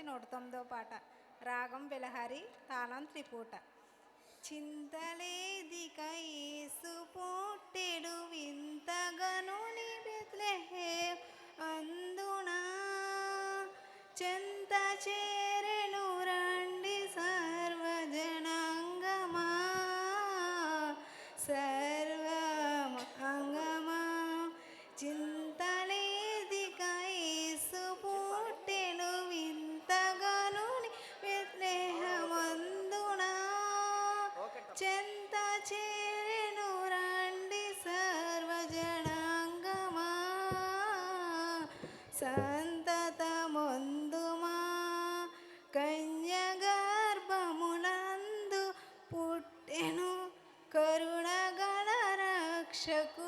109వ పాట. రాగం బిలహరి, తాళం త్రిపుట. చింతలేదిక యేసు పుట్టెడు వింతగనుని బెత్లెహేం అందునా, చెంత చేరెను రండి సర్వజనాంగమా, సర్వమంగమా. చింతలేదిక యేసు పుట్టెను వింతగనుని బెత్లెహేం అందునా, చెంత చేరెను రండి సర్వజనాంగమా, సంతతమొందుమా. కన్య గర్భమునందు పుట్టెను కరుణగల రక్షకు